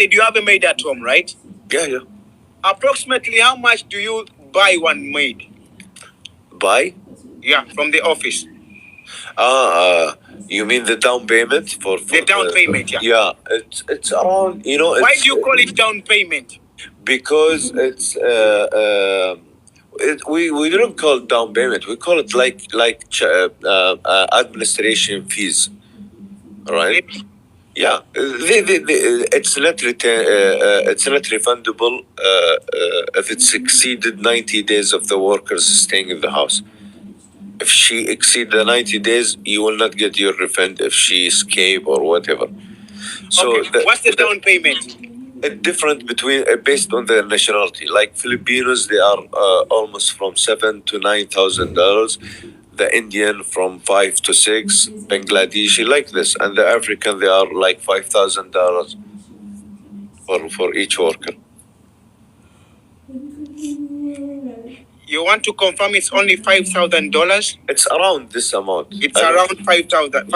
Khalid, you have a maid at home, right? Yeah. Approximately how much do you buy one maid? Buy? Yeah, from the office. You mean the down payment for the down payment? Yeah. Yeah, it's around. Why do you call it down payment? Because it's we don't call it down payment. We call it like administration fees, right? Yeah, it's not it's not refundable if it's exceeded 90 days of the workers staying in the house. If she exceed the 90 days, you will not get your refund if she escape or whatever. So okay. What's the down payment? Different between based on their nationality. Like Filipinos, they are almost from $7,000 to $9,000. The Indian from 5 to 6. Bangladeshi like this, and the African they are like $5,000 for each worker. You want to confirm it's only $5,000? It's around this amount. It's around $5,000.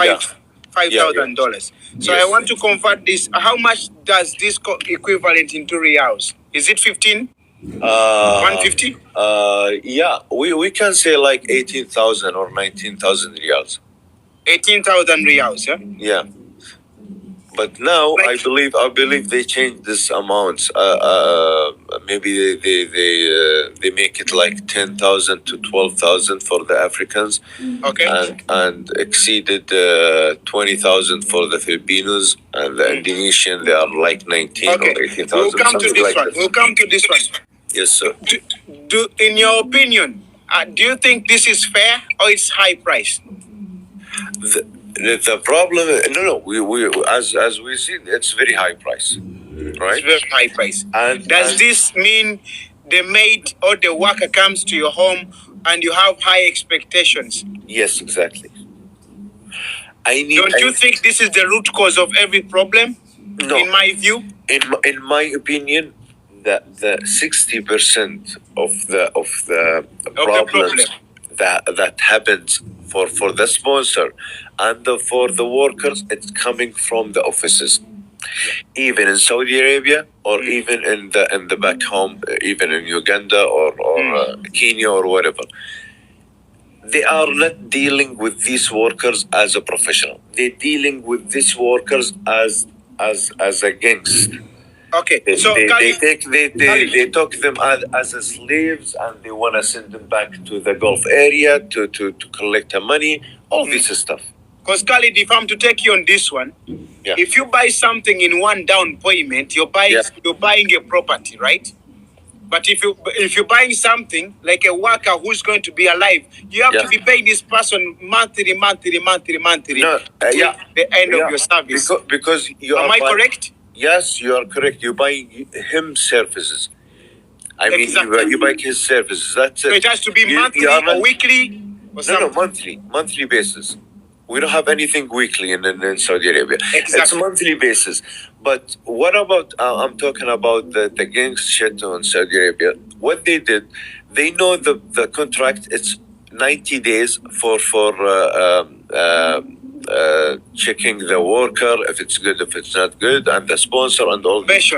$5,000. So yes. I want to convert this. How much does this equivalent into reals? Is it 15? 150? Yeah, we can say like 18,000 or 19,000 reals. 18,000 reals, yeah? Yeah. But now I believe they changed this amount. Maybe they make it like 10,000 to 12,000 for the Africans. Okay. And exceeded 20,000 for the Filipinos, and the Indonesian they are like 19 or 18,000. We'll come to this one. We'll come to this one. Yes, sir. In your opinion, do you think this is fair or it's high price? The problem, no. We as we see, it's very high price, right? It's very high price. And does this mean the maid or the worker comes to your home and you have high expectations? Yes, exactly. Don't you think this is the root cause of every problem? No. In my view, in my opinion, the 60% of the problems that happens for the sponsor and for the workers, it's coming from the offices, even in Saudi Arabia or even in the back home, even in Uganda or Kenya or whatever. They are not dealing with these workers as a professional. They're dealing with these workers as a gangster. Okay, they took them as slaves, and they want to send them back to the Gulf area to collect the money, all this stuff. Because Khalid, if I'm to take you on this one, if you buy something in one down payment, you're buying a property, right? But if you're buying something like a worker who's going to be alive, you have to be paying this person monthly. No, the end of your service. Because you am I correct? Yes, you are correct. You buy him services. I mean, you buy his services. That's it. So it has to be monthly or weekly or something? No, monthly basis. We don't have anything weekly in Saudi Arabia. Exactly. It's a monthly basis. But what about, I'm talking about the gang shit in Saudi Arabia. What they did, they know the contract, it's 90 days for checking the worker, if it's good, if it's not good, and the sponsor and all this.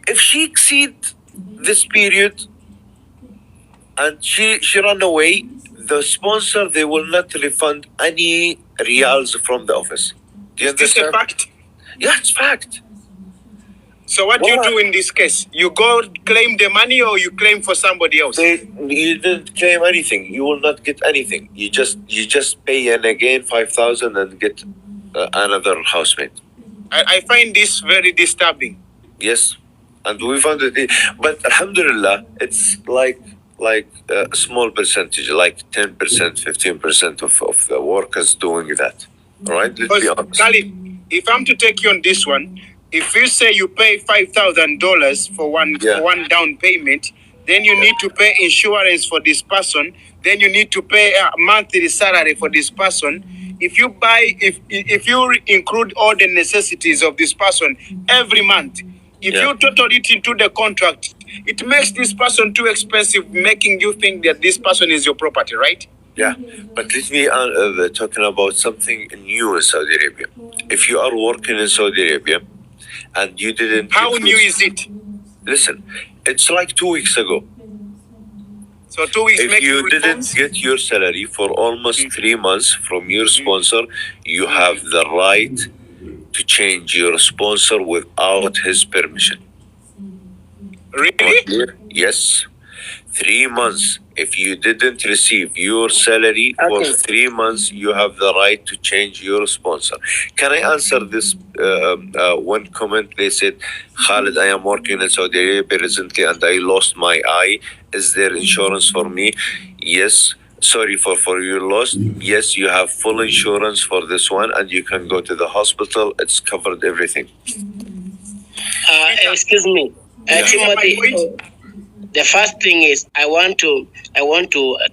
If she exceeds this period and she run away, the sponsor, they will not refund any reals from the office. Do you understand? Is this a fact? Yeah, it's fact. So what do you do in this case? You go claim the money or you claim for somebody else? You didn't claim anything. You will not get anything. You just pay and again 5,000 and get another housemate. I find this very disturbing. Yes, and we found it. But alhamdulillah, it's like a small percentage, like 10%, 15% of the workers doing that. All right, let's be honest. Khalid, if I'm to take you on this one, if you say you pay $5,000 for one down payment, then you need to pay insurance for this person. Then you need to pay a monthly salary for this person. If you include all the necessities of this person every month, if you total it into the contract, it makes this person too expensive, making you think that this person is your property, right? Yeah, but let me talking about something new in Saudi Arabia. If you are working in Saudi Arabia and you didn't. How new is it? Listen, it's like 2 weeks ago. So 2 weeks. If you didn't get your salary for almost 3 months from your sponsor, you have the right to change your sponsor without his permission. Really? Yes. 3 months. If you didn't receive your salary for 3 months, you have the right to change your sponsor. Can I answer this one comment? They said, Khalid, I am working in Saudi Arabia recently and I lost my eye. Is there insurance for me? Yes. Sorry for your loss. Yes, you have full insurance for this one and you can go to the hospital. It's covered everything. Excuse me. Timothy, the first thing is I want to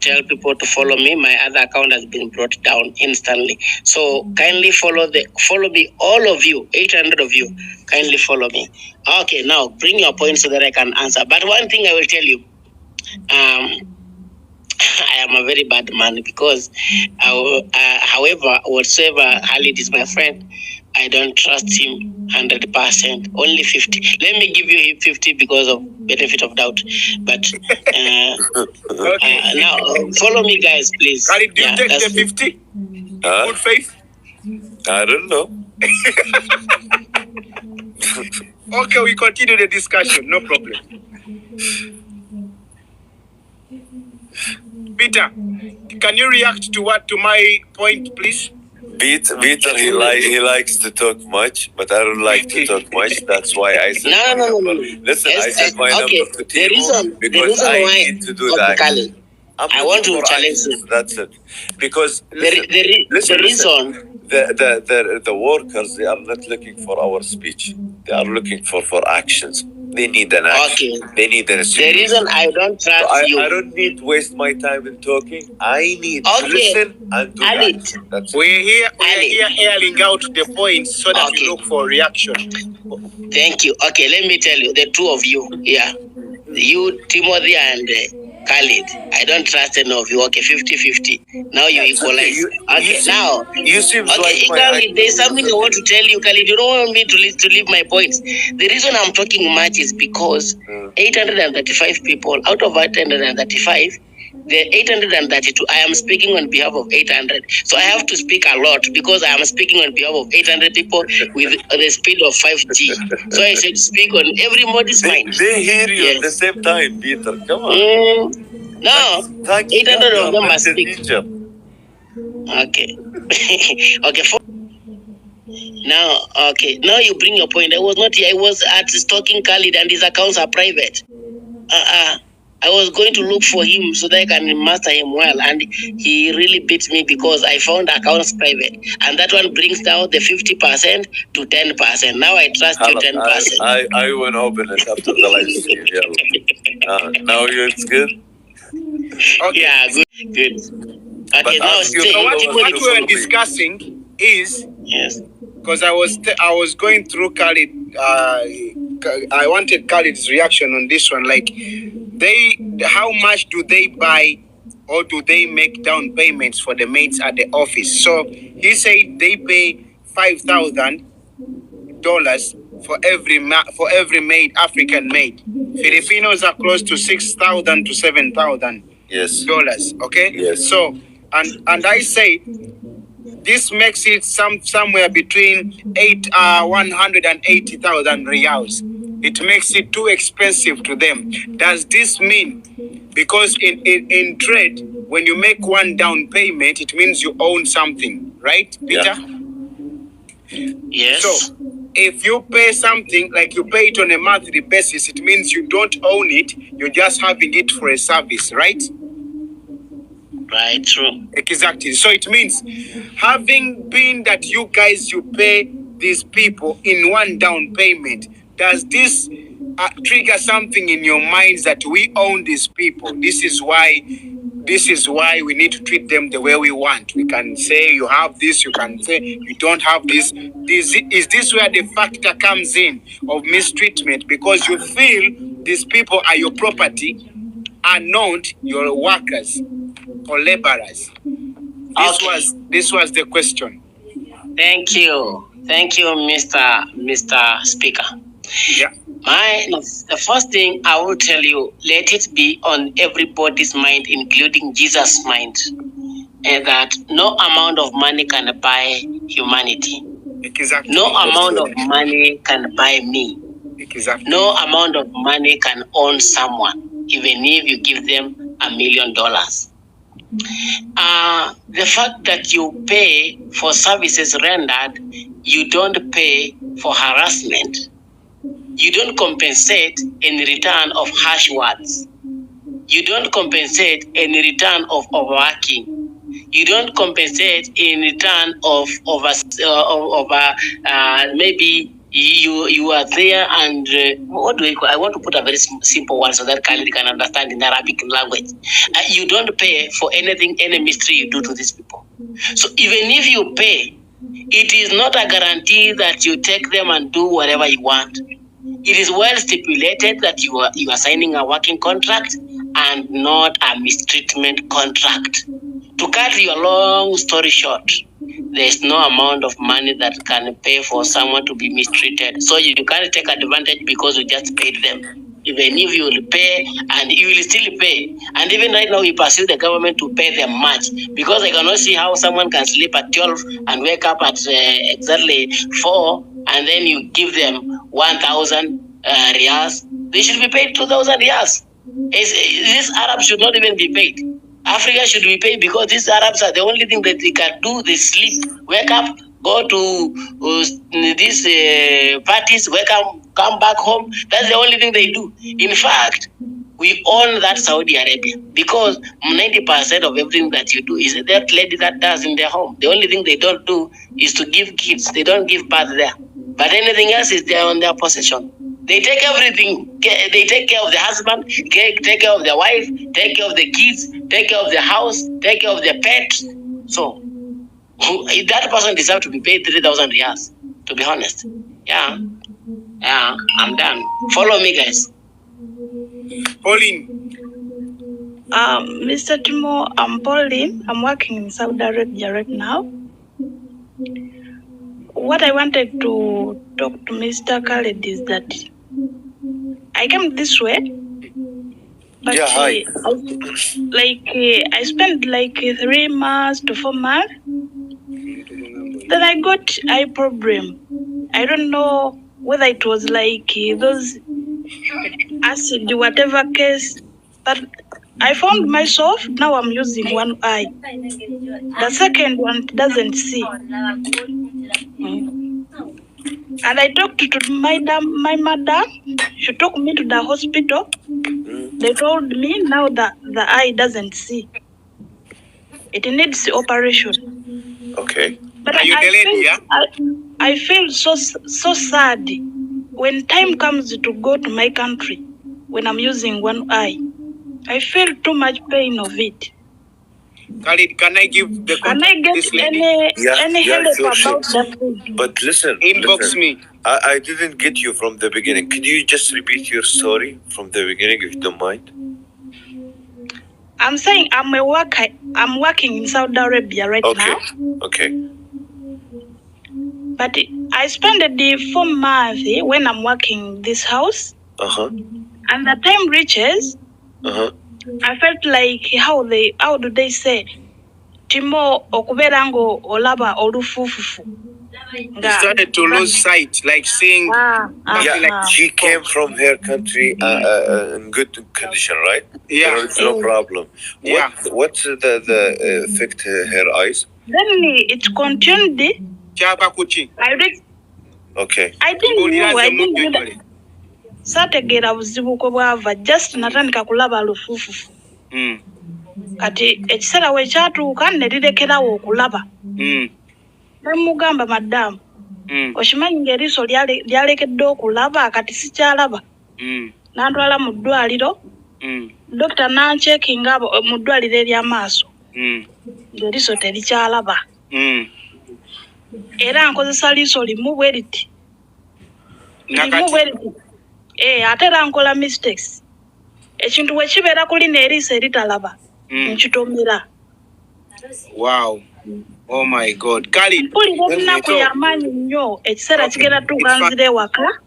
tell people to follow me. My other account has been brought down instantly. So kindly follow me, all of you, 800 of you. Kindly follow me. Okay, now bring your point so that I can answer. But one thing I will tell you, I am a very bad man because, however, whatsoever Khalid is my friend, I don't trust him 100%. Only 50. Let me give you 50 because of benefit of doubt. But now, follow me, guys, please. Khalid, do you take the 50? Good faith? I don't know. Okay, we continue the discussion. No problem. Peter, can you react to my point, please? Peter, he likes to talk much, but I don't like to talk much. That's why I said No. Listen, I said my number to the reason I why need to do that. I want to challenge you. That's it. Because the reason the workers, they are not looking for our speech. They are looking for actions. They need an action. Okay. They need an The reason I don't trust you. I don't need to waste my time in talking. I need to listen and do action. That's We're here airing out the points so that we look for reaction. Thank you. Okay, let me tell you, the two of you, you, Timothy and Khalid, I don't trust any of you. Okay, 50-50. Now you equalize. Now you seem like Khalid, there's something I want to tell you, Khalid. You don't want me to leave my points. The reason I'm talking much is because 835 people out of 835. The 832, I am speaking on behalf of 800. So I have to speak a lot because I am speaking on behalf of 800 people with the speed of 5G. So I should speak on everybody's mind. They hear you at the same time, Peter. Come on. No, 800 of them must speak. Okay. Now you bring your point. I was not here. I was at stalking Khalid and his accounts are private. I was going to look for him so that I can master him well, and he really beats me because I found accounts private, and that one brings down the 50% to 10%. Now I trust you 10%. I won't open it after the live stream. Now it's good. Okay. Yeah, good. Okay, now stay. So what we were discussing is because I was going through Khalid. I wanted Khalid's reaction on this one. Like, how much do they buy or do they make down payments for the maids at the office? So he said they pay $5,000 for every maid, African maid. Filipinos are close to $6,000 to $7,000. Yes. Okay. Yes. So and I say this makes it somewhere between 180,000 reals. It makes it too expensive to them. Does this mean, because in trade, when you make one down payment, it means you own something, right, Peter? Yes. So if you pay something, like you pay it on a monthly basis, it means you don't own it, you're just having it for a service, right? Right, true. Exactly. So it means, having been that you guys, you pay these people in one down payment, does this trigger something in your minds that we own these people? This is why we need to treat them the way we want. We can say you have this, you can say you don't have this. Is this where the factor comes in of mistreatment? Because you feel these people are your property and not your workers or laborers. This was the question. Thank you. Thank you, Mr. Speaker. Yeah. The first thing I will tell you, let it be on everybody's mind, including Jesus' mind, and that no amount of money can buy humanity. Exactly. No amount of money can buy me. Exactly. No amount of money can own someone, even if you give them $1 million. The fact that you pay for services rendered, you don't pay for harassment. You don't compensate in return of harsh words. You don't compensate in return of overworking. You don't compensate in return of maybe you are there and what do I want to put a very simple one so that Khalid can understand in Arabic language. You don't pay for anything, any mystery you do to these people. So even if you pay, it is not a guarantee that you take them and do whatever you want. It is well stipulated that you are signing a working contract and not a mistreatment contract. To cut your long story short, there is no amount of money that can pay for someone to be mistreated. So you can't take advantage because you just paid them. Even if you will pay, and you will still pay. And even right now, we pursue the government to pay them much because I cannot see how someone can sleep at 12 and wake up at exactly 4, and then you give them 1,000 riyals. They should be paid 2,000 riyals. These Arabs should not even be paid. Africa should be paid because these Arabs are the only thing that they can do. They sleep, wake up, go to these parties, wake up, come back home. That's the only thing they do. In fact, we own that Saudi Arabia because 90% of everything that you do is that lady that does in their home. The only thing they don't do is to give kids. They don't give birth there. But anything else is there on their possession. They take everything. They take care of the husband, take care of the wife, take care of the kids, take care of the house, take care of the pet. So that person deserves to be paid 3,000 riyals, to be honest. Yeah, I'm done. Follow me, guys. Pauline. Mr. Timo, I'm Pauline. I'm working in Saudi Arabia right now. What I wanted to talk to Mr. Khaled is that I came this way, but Yeah, hi. I spent 3 months to 4 months. Then I got eye problem. I don't know whether it was those acid, whatever case, but I found myself, now I'm using one eye. The second one doesn't see. And I talked to my mother. She took me to the hospital. They told me now that the eye doesn't see. It needs operation. Okay. But I feel so sad when time comes to go to my country. When I'm using one eye, I feel too much pain of it. Khalid, can I give the Can I get any help about that? But listen, inbox me. I didn't get you from the beginning. Could you just repeat your story from the beginning, if you don't mind? I'm saying I'm working in Saudi Arabia right now. Okay. But I spent the 4 months when I'm working in this house. And the time reaches, I felt like how do they say, Timo okuberango olaba olufufufu. You started to lose sight, like seeing. She came from her country in good condition, right? Yeah. There is no problem. What's the effect her eyes? Then it continued. Okay. I didn't know. Sategera buzibu ko bwava just natandika kulaba lufufufu. Kati ekisera we kyatuuka ne lirekerawo okulaba. Nemugamba maddamu. Oshimanyi ng'eriiso lyalekedde okulaba kati sikyalaba. Nantwala mu ddwaliro. Dokita nancekinga mu ddwaliro ery'amaaso. Ng'eriiso terikyalaba. Era nkozesa liiso limu bwe liti. Ate era nkola mistakes. Ekintu we kibeera kuli n'eriiso eritalaba. Nkitomera. Wow. Oh my God. Khalid. mpulira ennaku y'amaanyi nnyo ekiseera kigenda tuuka nzira ewaka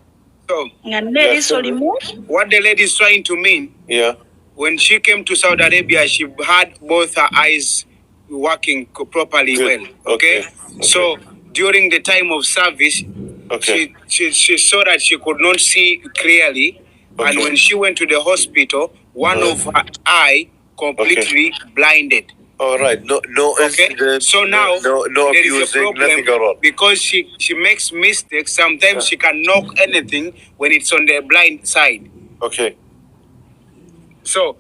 So, nga nneeriiso limu. what the lady is trying to mean, when she came to Saudi Arabia, she had both her eyes working properly well. Okay? So during the time of service, she saw that she could not see clearly. And when she went to the hospital, one of her eye completely blinded. All right. No incident. So now no there is a abusing, problem nothing at all. because she makes mistakes. Sometimes she can knock anything when it's on the blind side. Okay. So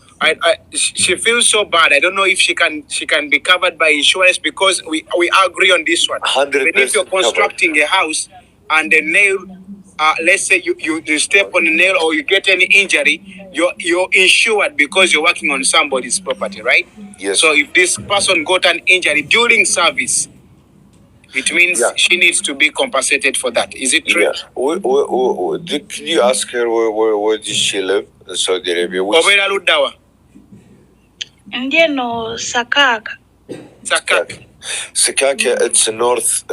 she feels so bad. I don't know if she can be covered by insurance because we agree on this one. 100%. If you're constructing a house and the nail, let's say you step on a nail or you get any injury, you're insured because you're working on somebody's property, right? Yes. So if this person got an injury during service, it means she needs to be compensated for that. Is it true? Yeah. Can you ask her where does she live in Saudi Arabia? Obera Ludawa. Ndieno Sakaka. Sakaka, it's a north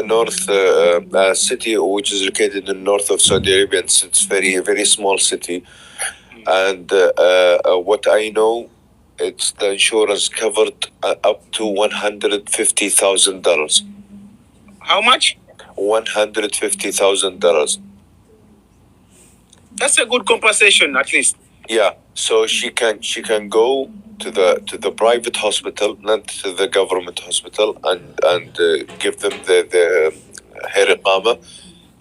city which is located in the north of Saudi Arabia. It's very, very small city. And what I know, it's the insurance covered up to $150,000. How much? $150,000. That's a good compensation, at least. Yeah. So she can go to the private hospital, not to the government hospital, and give them the her iqama,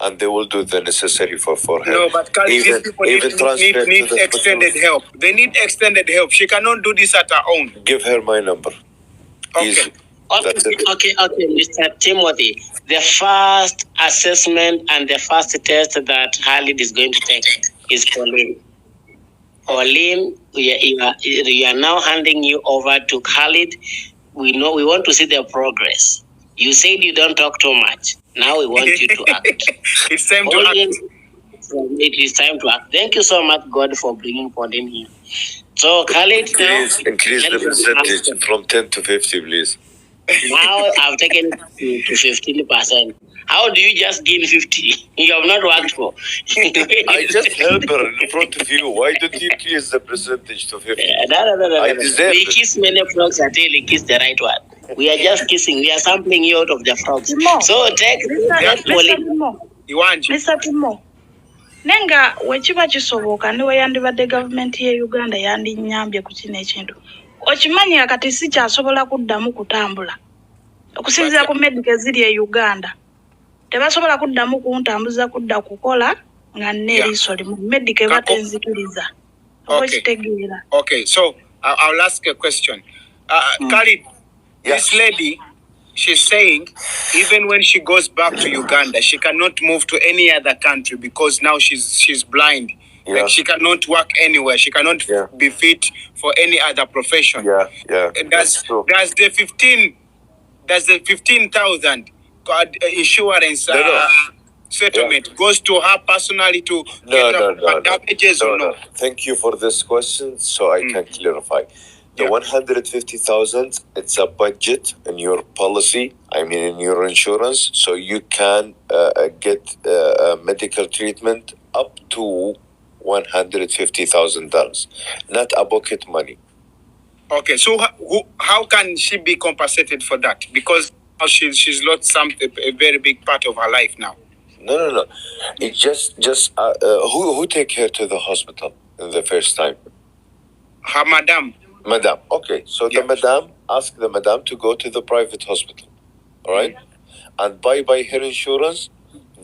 and they will do the necessary for her. No, but these people need extended help. They need extended help. She cannot do this at her own. Give her my number. Okay. Easy. Okay, Mr. Timothy. The first assessment and the first test that Khalid is going to take is Pauline. Pauline, you are now handing you over to Khalid. We want to see the progress. You said you don't talk too much. Now we want you to act. It's time to act. It is time to act. Thank you so much, God, for bringing Pauline here. So, Khalid, increase the percentage from 10 to 50, please. Now I've taken it to 15%. How do you just gain 50? You have not worked for. I just help her in front of you. Why don't you increase the percentage to 50? No. I deserve we kiss many frogs until we kiss the right one. We are just kissing. We are sampling you out of the frogs. So take Mr. Timo. Nenga wechiba kisoboka niwe yandibadde gavumenti ye Uganda yandinyambye ku kino ekintu. Okimanyi akati si kyasobola kuddamu kutambula. Okusinziira ku medical ziri e Uganda. Tebasobola kuddamu kuntambuza kudda kukola nga nneeriiso limu. Medical batenzikiriza. Okay, so I'll ask a question. Khalid, this lady, she's saying even when she goes back to Uganda, she cannot move to any other country because now she's blind. Yeah. Like she cannot work anywhere. She cannot be fit for any other profession. Yeah. Does the 15,000 insurance settlement goes to her personally to get her damages or no? Thank you for this question, so I can clarify. The 150,000, it's a budget in your policy. I mean, in your insurance, so you can get medical treatment up to $150,000, not a pocket money. Okay, so how can she be compensated for that? Because she's lost a very big part of her life now. No. It's just who take her to the hospital in the first time? Her madam. Madam. Okay, so the madam, ask the madam to go to the private hospital, all right, and by her insurance.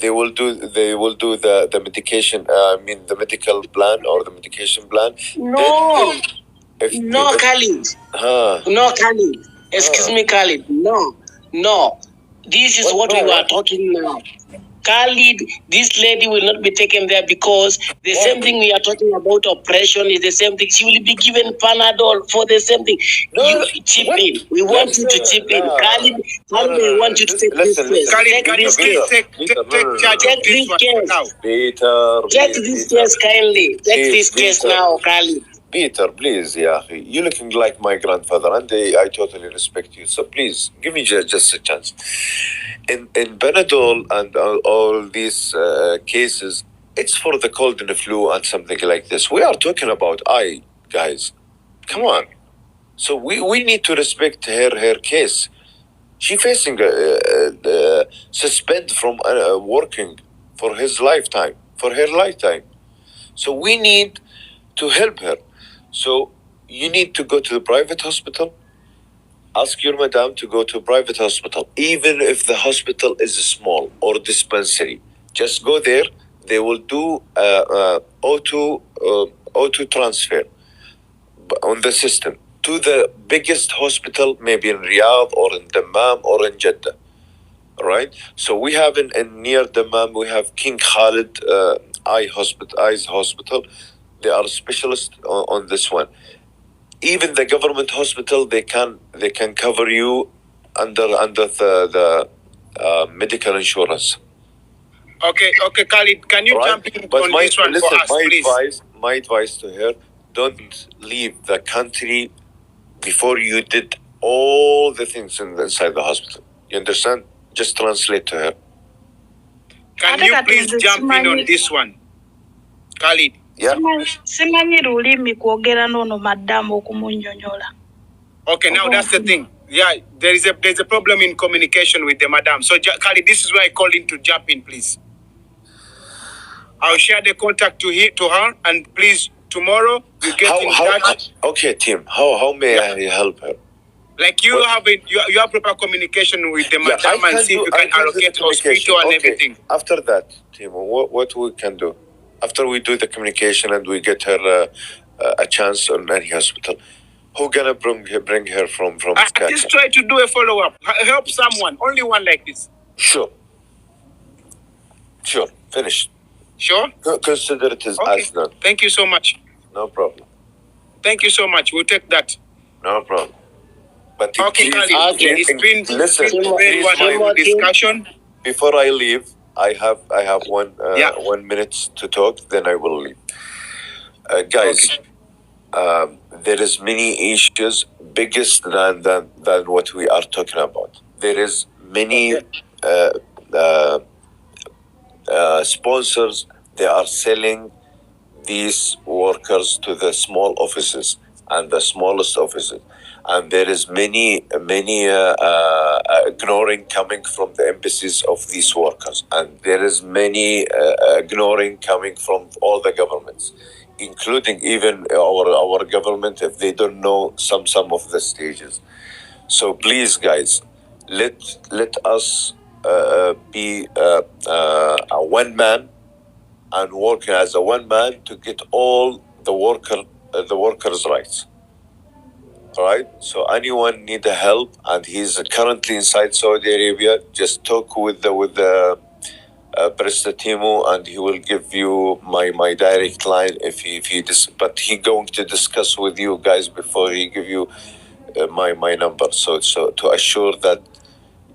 They will do the medication. The medical plan or the medication plan. No, Khalid. No, Khalid. Excuse me, Khalid. No. This is what we were talking now. Khalid, this lady will not be taken there because the same thing we are talking about oppression is the same thing. She will be given Panadol for the same thing. You chip in. We want you to chip in. Khalid, we want you to take this case. Take this case. Take this case. Take this case kindly. Take this case now, Khalid. Peter, please, yeah, you're looking like my grandfather, and I totally respect you. So please, give me just a chance. In Benadryl and all these cases, it's for the cold and the flu and something like this. We are talking about eye, guys. Come on. So we need to respect her case. She facing suspend from working for her lifetime. So we need to help her. So you need to go to the private hospital. Ask your madam to go to a private hospital, even if the hospital is small or dispensary. Just go there. They will do auto transfer on the system to the biggest hospital, maybe in Riyadh or in Dammam or in Jeddah. Right? So we have in near Dammam, we have King Khalid Eyes Hospital. They are specialists on this one. Even the government hospital, they can cover you under the medical insurance. Okay, Khalid, can you jump in on this one for us, please? My advice to her: don't leave the country before you did all the things inside the hospital. You understand? Just translate to her. Can you please jump in on this one, Khalid? Yeah. Simanyi lulimi kwogera nono madamu okumunnyonnyola. Okay, now that's the thing. Yeah, there's a problem in communication with the madam. So, Khalid, this is why I called in to jump in, please. I'll share the contact to her, and please, tomorrow, you get in touch. Okay, Tim, how may I help her? Like you have proper communication with the madam and see if you can allocate hospital and everything. After that, Tim, what we can do? After we do the communication and we get her a chance on any hospital, who gonna bring her from just try to do a follow-up. Help someone. Only one like this. Sure. Finish. Sure? Consider it as done. Thank you so much. No problem. Thank you so much. We'll take that. No problem. But okay, it's been very wonderful discussion. Before I leave, I have 1 minute to talk. Then I will leave. Guys, there is many issues biggest than what we are talking about. There is many sponsors. They are selling these workers to the small offices and the smallest offices. And there is many ignoring coming from the embassies of these workers, and there is many ignoring coming from all the governments, including even our government, if they don't know some of the stages. So please, guys, let us be a one man and working as a one man to get all the workers' rights. All right. So anyone need the help, and he's currently inside Saudi Arabia, just talk with the President Timo, and he will give you my direct line but he going to discuss with you guys before he give you my number. So to assure that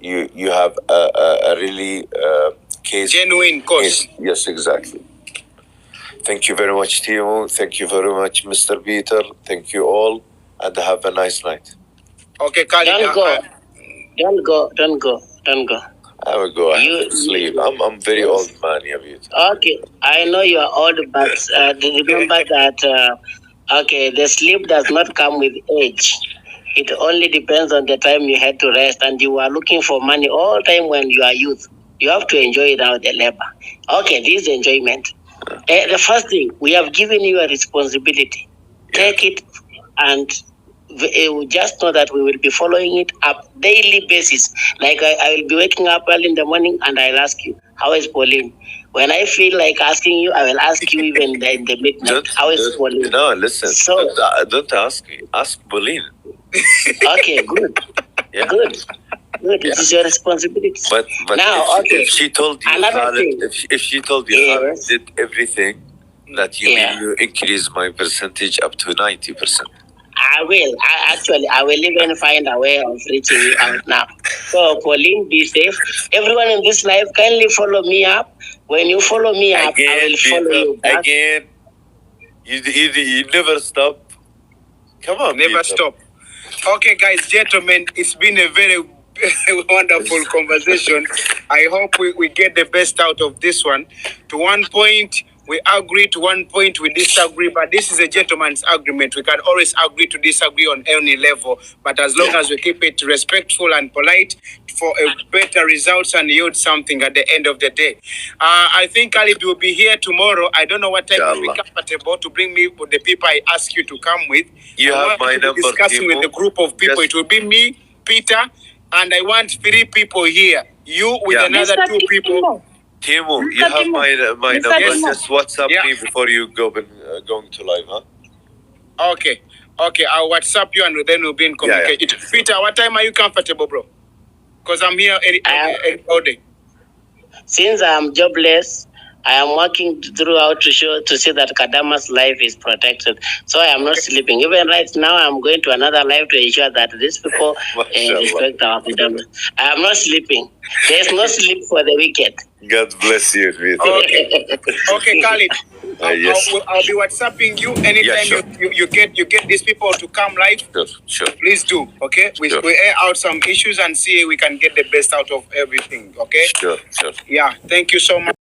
you have a really case, genuine cause. Yes, exactly. Thank you very much, Timo. Thank you very much, Mr. Peter. Thank you all. And have a nice night. Okay, Khalid. Don't go. I will go. I have to sleep. I'm very old man, Yavita. Okay, I know you are old, but remember that. Okay, the sleep does not come with age. It only depends on the time you had to rest, and you are looking for money all time when you are youth. You have to enjoy it out the labor. Okay, this is enjoyment. The first thing, we have given you a responsibility. Take it, and just know that we will be following it up daily basis. Like I will be waking up early in the morning and I'll ask you, how is Pauline? When I feel like asking you, I will ask you even in the midnight. How is Pauline? No, listen. So, don't ask me. Ask Pauline. Okay, good. Yeah. Good. It is your responsibility. But now, if she told you, if she told you, yes, did everything that you increase my percentage up to 90%. I will. I will even find a way of reaching you out now. So, Pauline, be safe. Everyone in this life, kindly follow me up. When you follow me up, I will follow you back. Again, you never stop Come on, Never Peter. stop. Okay, guys, gentlemen, it's been a very wonderful conversation. I hope we get the best out of this one. To one point, we agree, to one point, we disagree, but this is a gentleman's agreement. We can always agree to disagree on any level, but as long as we keep it respectful and polite for a better results and yield something at the end of the day. I think Khalid will be here tomorrow. I don't know what time will be comfortable to bring me with the people I ask you to come with. You I have want my to be number, discussing with Timo. the group of people. Just- It will be me, Peter, and I want 3 people here. You with Yeah. another Mr. 2 people. Timo, Timo, you Mr. have Timo. my Mr. number. Timo. Just WhatsApp Yeah. me before you go going to live, huh? Okay. I'll WhatsApp you and then we'll be in communication. Peter, what time are you comfortable, bro? Because I'm here all day. Since I am jobless, I am working throughout to see that Kadama's life is protected. So I am not sleeping. Even right now, I'm going to another life to ensure that these people respect our Kadama. I am not sleeping. There is no sleep for the wicked. God bless you, Peter. Okay, Khalid. Yes. I'll be WhatsApping you anytime sure. you get these people to come live. Sure. Please do, okay? We air out some issues and see if we can get the best out of everything, okay? Sure. Yeah, thank you so much.